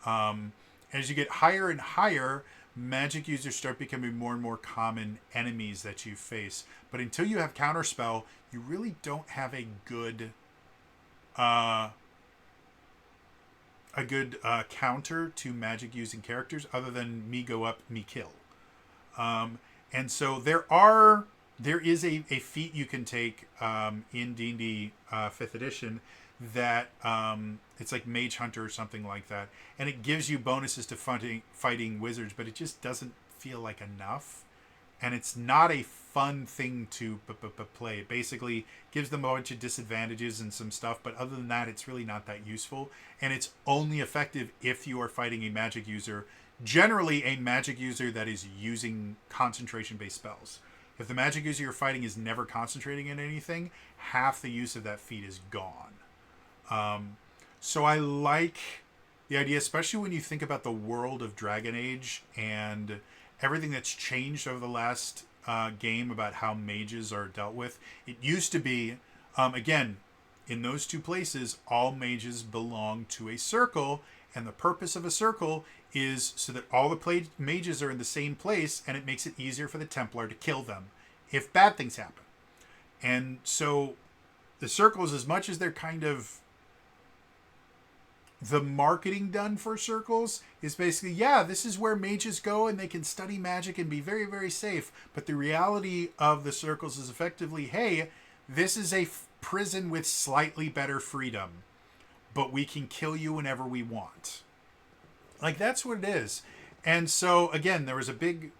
As you get higher and higher, magic users start becoming more and more common enemies that you face. But until you have counterspell, you really don't have a good counter to magic using characters other than me go up, me kill. And so there is a feat you can take in D&D 5th edition that it's like Mage Hunter or something like that, and it gives you bonuses to fighting wizards, but it just doesn't feel like enough, and it's not a fun thing to play. It basically gives them a bunch of disadvantages and some stuff, but other than that, it's really not that useful, and it's only effective if you are fighting a magic user, generally a magic user that is using concentration-based spells. If the magic user you're fighting is never concentrating in anything, half the use of that feat is gone. So I like the idea, especially when you think about the world of Dragon Age and everything that's changed over the last game about how mages are dealt with. It used to be, again, in those two places, all mages belong to a circle, and the purpose of a circle is so that all the mages are in the same place, and it makes it easier for the Templar to kill them if bad things happen. And so the circles, as much as they're kind of the marketing done for circles, is basically, yeah, this is where mages go and they can study magic and be very, very safe. But the reality of the circles is effectively, hey, this is a prison with slightly better freedom, but we can kill you whenever we want. Like, that's what it is. And so, again, there was the big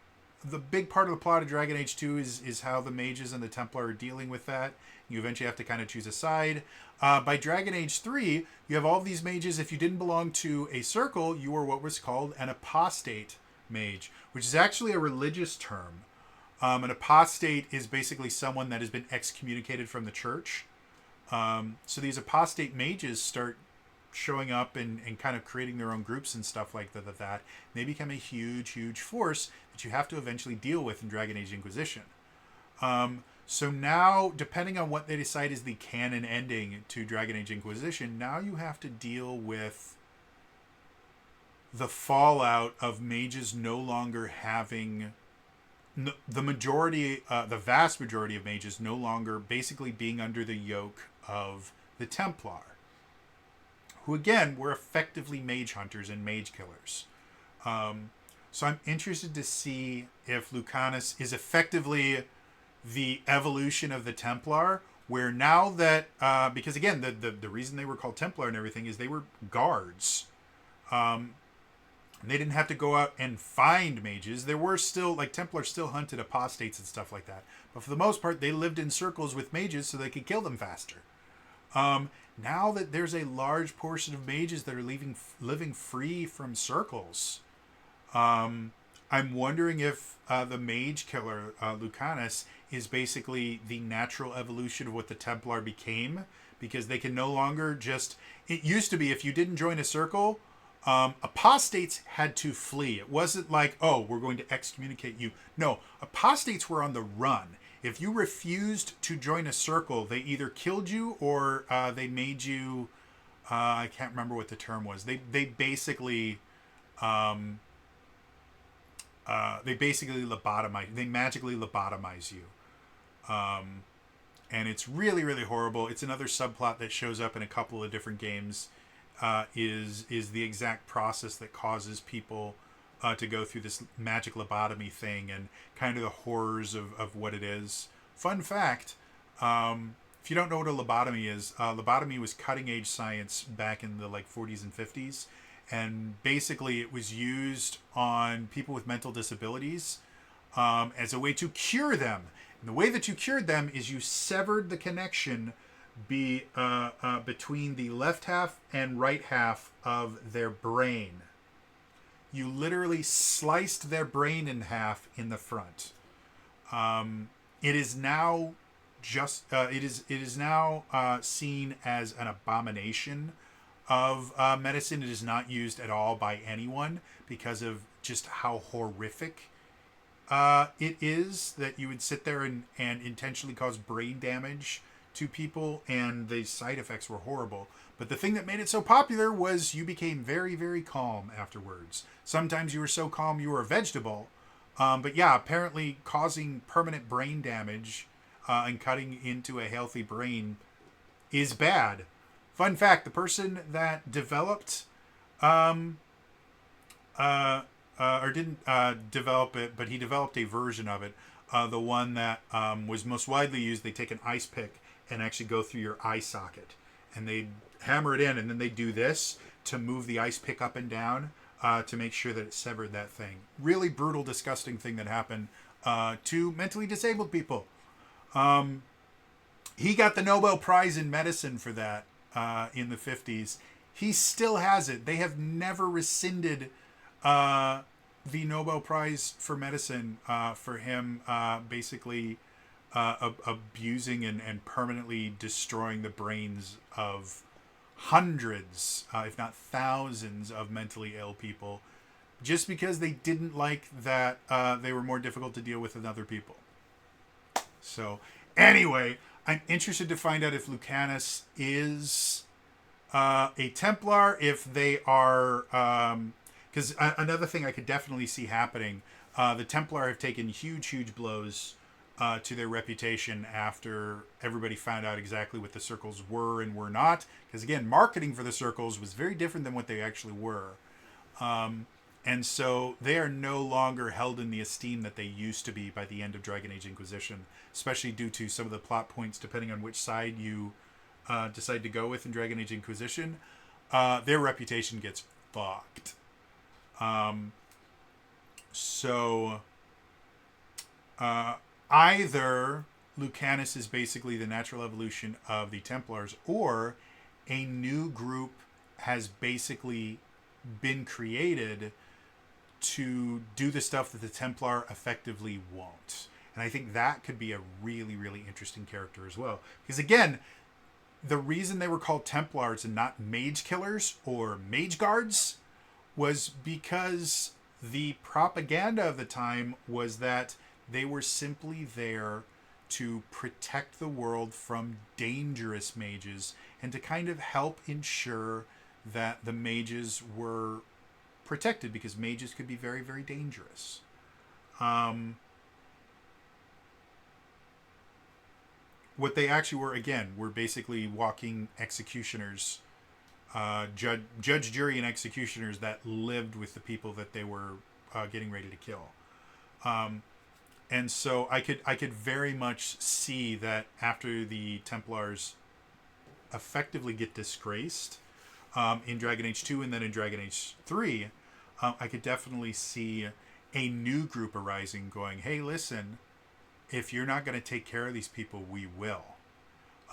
part of the plot of Dragon Age 2 is how the mages and the Templar are dealing with that. You eventually have to kind of choose a side. By Dragon Age 3, you have all these mages. If you didn't belong to a circle, you were what was called an apostate mage, which is actually a religious term. An apostate is basically someone that has been excommunicated from the church. So these apostate mages start showing up and kind of creating their own groups and stuff like that. They become a huge, huge force that you have to eventually deal with in Dragon Age Inquisition. So now, depending on what they decide is the canon ending to Dragon Age Inquisition, now you have to deal with the fallout of mages no longer having the vast majority of mages no longer basically being under the yoke of the Templar, who again were effectively mage hunters and mage killers. So I'm interested to see if Lucanus is effectively the evolution of the Templar, where now that because again the reason they were called Templar and everything is they were guards. They didn't have to go out and find mages. There were still, like, Templars still hunted apostates and stuff like that, but for the most part they lived in circles with mages so they could kill them faster. Now that there's a large portion of mages that are living free from circles, I'm wondering if the mage killer, Lucanus, is basically the natural evolution of what the Templar became, because they can no longer just... It used to be if you didn't join a circle, apostates had to flee. It wasn't like, oh, we're going to excommunicate you. No, apostates were on the run. If you refused to join a circle, they either killed you or they made you... I can't remember what the term was. They basically... they magically lobotomize you. And it's really, really horrible. It's another subplot that shows up in a couple of different games, is the exact process that causes people to go through this magic lobotomy thing and kind of the horrors of what it is. Fun fact, if you don't know what a lobotomy is, lobotomy was cutting edge science back in the 40s and 50s. And basically it was used on people with mental disabilities as a way to cure them. And the way that you cured them is you severed the connection between the left half and right half of their brain. You literally sliced their brain in half in the front. It is now seen as an abomination of medicine. It is not used at all by anyone because of just how horrific It is that you would sit there and intentionally cause brain damage to people, and the side effects were horrible. But the thing that made it so popular was you became very, very calm afterwards. Sometimes you were so calm you were a vegetable. But yeah, apparently causing permanent brain damage and cutting into a healthy brain is bad. Fun fact: the person that developed um, or didn't develop it, but he developed a version of it. The one that was most widely used, they take an ice pick and actually go through your eye socket, and they hammer it in, and then they do this to move the ice pick up and down to make sure that it severed that thing. Really brutal, disgusting thing that happened to mentally disabled people. He got the Nobel Prize in medicine for that in the 50s. He still has it. They have never rescinded the Nobel Prize for medicine for him basically abusing and permanently destroying the brains of hundreds, if not thousands, of mentally ill people just because they didn't like that they were more difficult to deal with than other people. So, anyway, I'm interested to find out if Lucanus is a Templar, if they are. Because another thing I could definitely see happening, the Templar have taken huge, huge blows to their reputation after everybody found out exactly what the circles were and were not. Because again, marketing for the circles was very different than what they actually were. And so they are no longer held in the esteem that they used to be by the end of Dragon Age Inquisition, especially due to some of the plot points, depending on which side you decide to go with in Dragon Age Inquisition. Their reputation gets fucked. So either Lucanus is basically the natural evolution of the Templars, or a new group has basically been created to do the stuff that the Templar effectively won't. And I think that could be a really, really interesting character as well. Because again, the reason they were called Templars and not mage killers or mage guards was because the propaganda of the time was that they were simply there to protect the world from dangerous mages and to kind of help ensure that the mages were protected, because mages could be very, very dangerous. What they actually were, again, were basically walking executioners, judge, jury, and executioners that lived with the people that they were getting ready to kill. And so I could very much see that after the Templars effectively get disgraced in Dragon Age 2 and then in Dragon Age 3, I could definitely see a new group arising going, hey, listen, if you're not going to take care of these people, we will.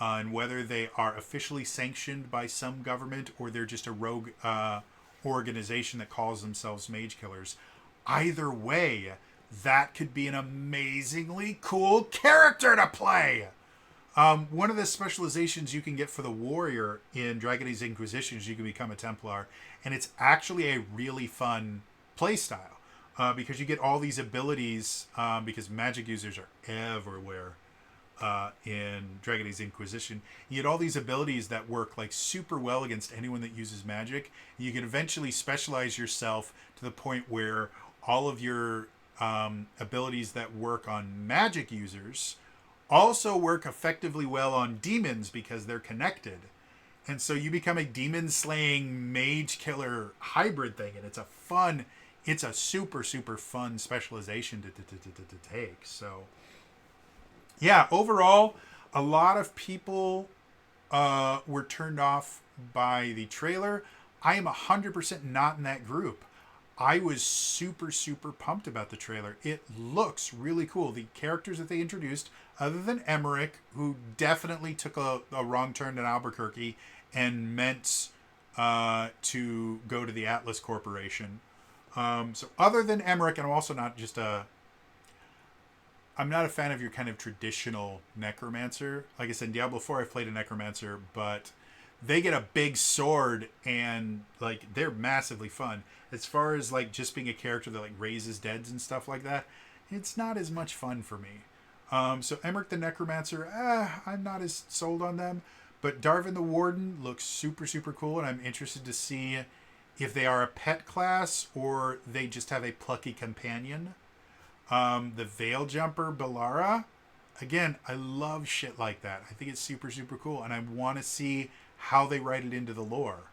And whether they are officially sanctioned by some government or they're just a rogue organization that calls themselves mage killers, either way, that could be an amazingly cool character to play. One of the specializations you can get for the warrior in Dragon Age Inquisition is you can become a Templar, and it's actually a really fun playstyle because you get all these abilities because magic users are everywhere in Dragon Age Inquisition. You get all these abilities that work like super well against anyone that uses magic. You can eventually specialize yourself to the point where all of your abilities that work on magic users also work effectively well on demons because they're connected. And so you become a demon slaying mage killer hybrid thing, and it's a super, super fun specialization to take. So yeah, overall, a lot of people were turned off by the trailer. I am 100% not in that group. I was super, super pumped about the trailer. It looks really cool. The characters that they introduced, other than Emmerich, who definitely took a wrong turn in Albuquerque and meant to go to the Atlas Corporation. So other than Emmerich, and I'm also not just I'm not a fan of your kind of traditional necromancer. Like I said, in Diablo 4, I've played a necromancer, but they get a big sword and like they're massively fun. As far as like just being a character that like raises deads and stuff like that, it's not as much fun for me. So Emmerich the Necromancer, I'm not as sold on them. But Darvin the Warden looks super, super cool, and I'm interested to see if they are a pet class or they just have a plucky companion. The Veil Jumper Belara, again, I love shit like that. I think it's super, super cool, and I want to see how they write it into the lore.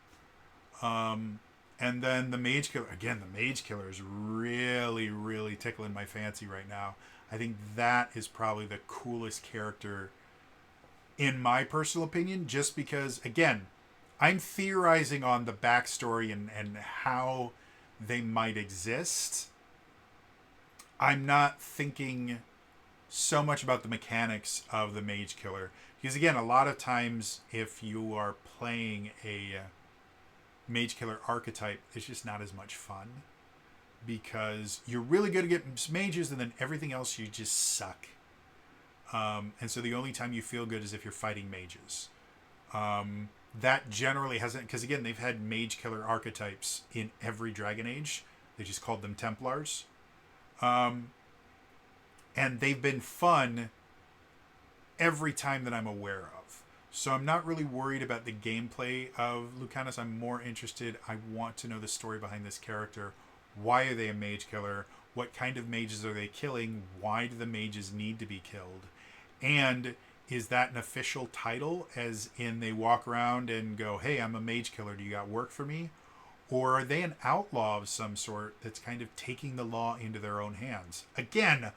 And then the Mage Killer, again, the Mage Killer is really, really tickling my fancy right now. I think that is probably the coolest character in my personal opinion, just because, again, I'm theorizing on the backstory and how they might exist. I'm not thinking so much about the mechanics of the Mage Killer. Because, again, a lot of times if you are playing a Mage Killer archetype, it's just not as much fun. Because you're really good at getting mages, and then everything else you just suck. And so the only time you feel good is if you're fighting mages. That generally hasn't... Because, again, they've had Mage Killer archetypes in every Dragon Age. They just called them Templars. And they've been fun every time that I'm aware of. So I'm not really worried about the gameplay of Lucanus. I'm more interested. I want to know the story behind this character. Why are they a mage killer? What kind of mages are they killing? Why do the mages need to be killed? And is that an official title, as in they walk around and go, hey, I'm a mage killer. Do you got work for me? Or are they an outlaw of some sort that's kind of taking the law into their own hands? Again,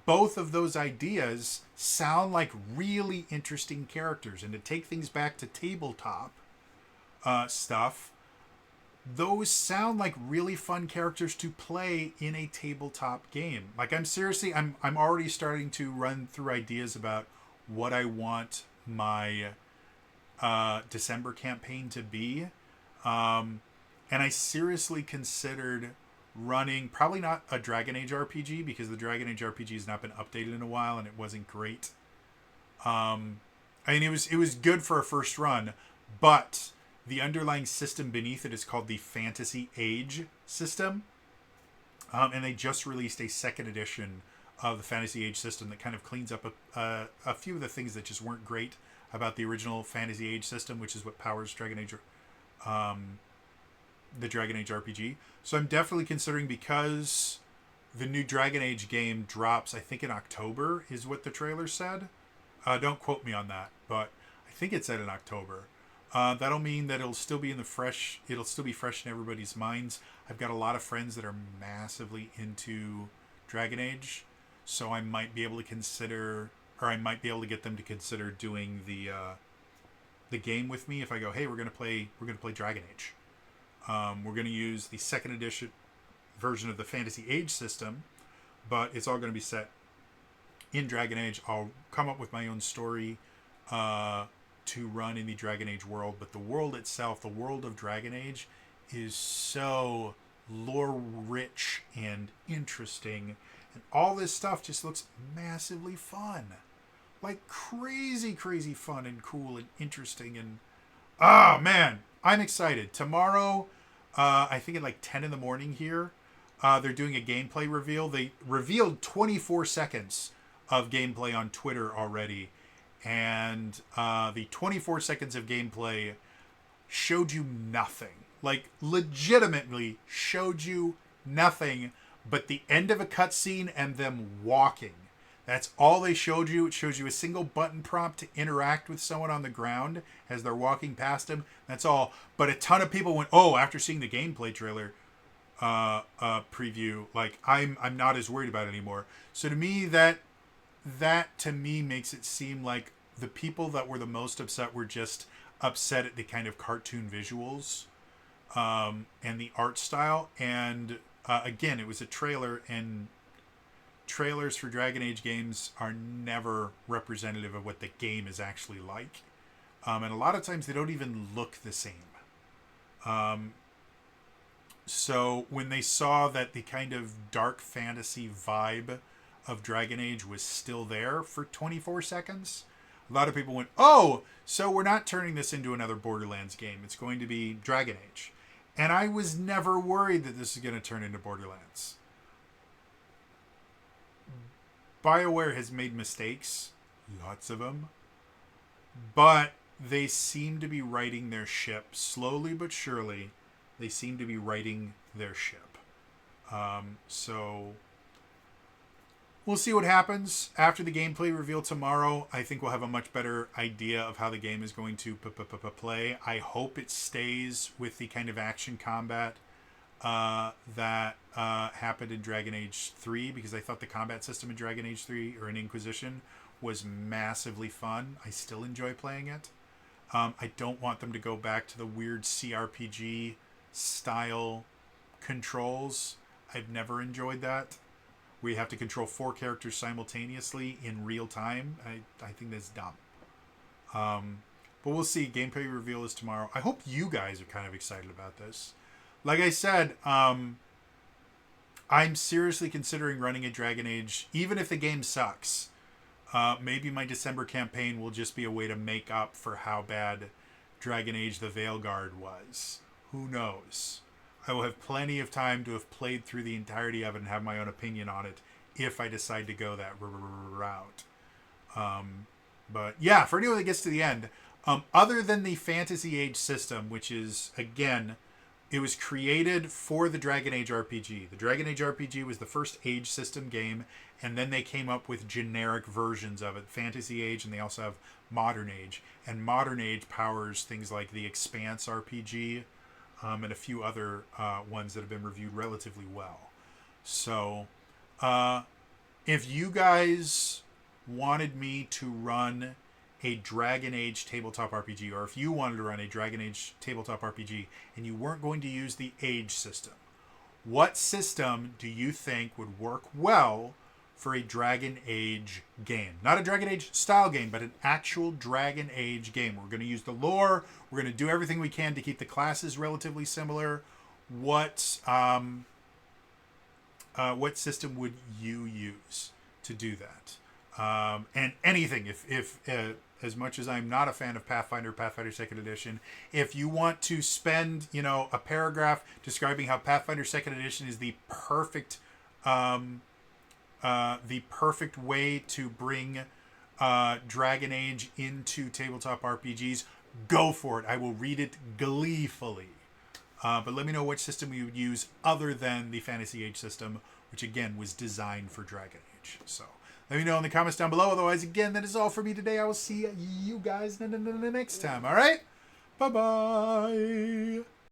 both of those ideas sound like really interesting characters. And to take things back to tabletop stuff, those sound like really fun characters to play in a tabletop game. Like, I'm already starting to run through ideas about what I want my December campaign to be. And I seriously considered running, probably not a Dragon Age RPG, because the Dragon Age RPG has not been updated in a while and it wasn't great. I mean, it was good for a first run, but the underlying system beneath it is called the Fantasy Age system. And they just released a second edition of the Fantasy Age system that kind of cleans up a few of the things that just weren't great about the original Fantasy Age system, which is what powers Dragon Age, the Dragon Age RPG. So I'm definitely considering, because the new Dragon Age game drops, I think in October is what the trailer said. Don't quote me on that, but I think it said in October. That'll mean that it'll still be fresh in everybody's minds. I've got a lot of friends that are massively into Dragon Age, so I might be able to consider, or I might be able to get them to consider doing the game with me if I go, hey, we're gonna play Dragon Age. We're gonna use the second edition version of the Fantasy Age system, but it's all gonna be set in Dragon Age. I'll come up with my own story to run in the Dragon Age world, but the world itself, the world of Dragon Age, is so lore rich and interesting, and all this stuff just looks massively fun, like crazy fun and cool and interesting. And man, I'm excited. Tomorrow, I think at like 10 in the morning here, they're doing a gameplay reveal. They revealed 24 seconds of gameplay on Twitter already. And the 24 seconds of gameplay showed you nothing. Like, legitimately showed you nothing but the end of a cutscene and them walking. That's all they showed you. It shows you a single button prompt to interact with someone on the ground as they're walking past them. That's all. But a ton of people went, oh, after seeing the gameplay trailer preview, like, I'm not as worried about it anymore. So to me, that to me makes it seem like the people that were the most upset were just upset at the kind of cartoon visuals and the art style. And again, it was a trailer, and trailers for Dragon Age games are never representative of what the game is actually like. And a lot of times they don't even look the same. So when they saw that the kind of dark fantasy vibe of Dragon Age was still there for 24 seconds, a lot of people went, oh, so we're not turning this into another Borderlands game. It's going to be Dragon Age. And I was never worried that this is going to turn into Borderlands. BioWare has made mistakes, lots of them, but they seem to be righting their ship slowly but surely. They seem to be righting their ship. So we'll see what happens after the gameplay reveal tomorrow. I think we'll have a much better idea of how the game is going to play. I hope it stays with the kind of action combat that happened in Dragon Age 3, because I thought the combat system in Dragon Age 3 or in Inquisition was massively fun. I still enjoy playing it. I don't want them to go back to the weird CRPG style controls. I've never enjoyed that. We have to control 4 characters simultaneously in real time. I think that's dumb. But we'll see. Gameplay reveal is tomorrow. I hope you guys are kind of excited about this. Like I said, I'm seriously considering running a Dragon Age, even if the game sucks. Maybe my December campaign will just be a way to make up for how bad Dragon Age the Veilguard was. Who knows? I will have plenty of time to have played through the entirety of it and have my own opinion on it if I decide to go that route. But yeah, for anyone that gets to the end, other than the Fantasy Age system, which is, again, it was created for the Dragon Age RPG. The Dragon Age RPG was the first Age system game, and then they came up with generic versions of it, Fantasy Age, and they also have Modern Age. And Modern Age powers things like the Expanse RPG, and a few other ones that have been reviewed relatively well. So, if you guys wanted me to run a Dragon Age tabletop RPG, or if you wanted to run a Dragon Age tabletop RPG and you weren't going to use the Age system, what system do you think would work well for a Dragon Age game? Not a Dragon Age style game, but an actual Dragon Age game. We're going to use the lore. We're going to do everything we can to keep the classes relatively similar. What system would you use to do that? And anything, if as much as I'm not a fan of Pathfinder 2nd Edition, if you want to spend, a paragraph describing how Pathfinder 2nd Edition is the perfect way to bring Dragon Age into tabletop RPGs, go for it. I will read it gleefully. But let me know which system you would use other than the Fantasy Age system, which again was designed for Dragon Age. So let me know in the comments down below. Otherwise, again, that is all for me today. I will see you guys next time. All right? Bye-bye.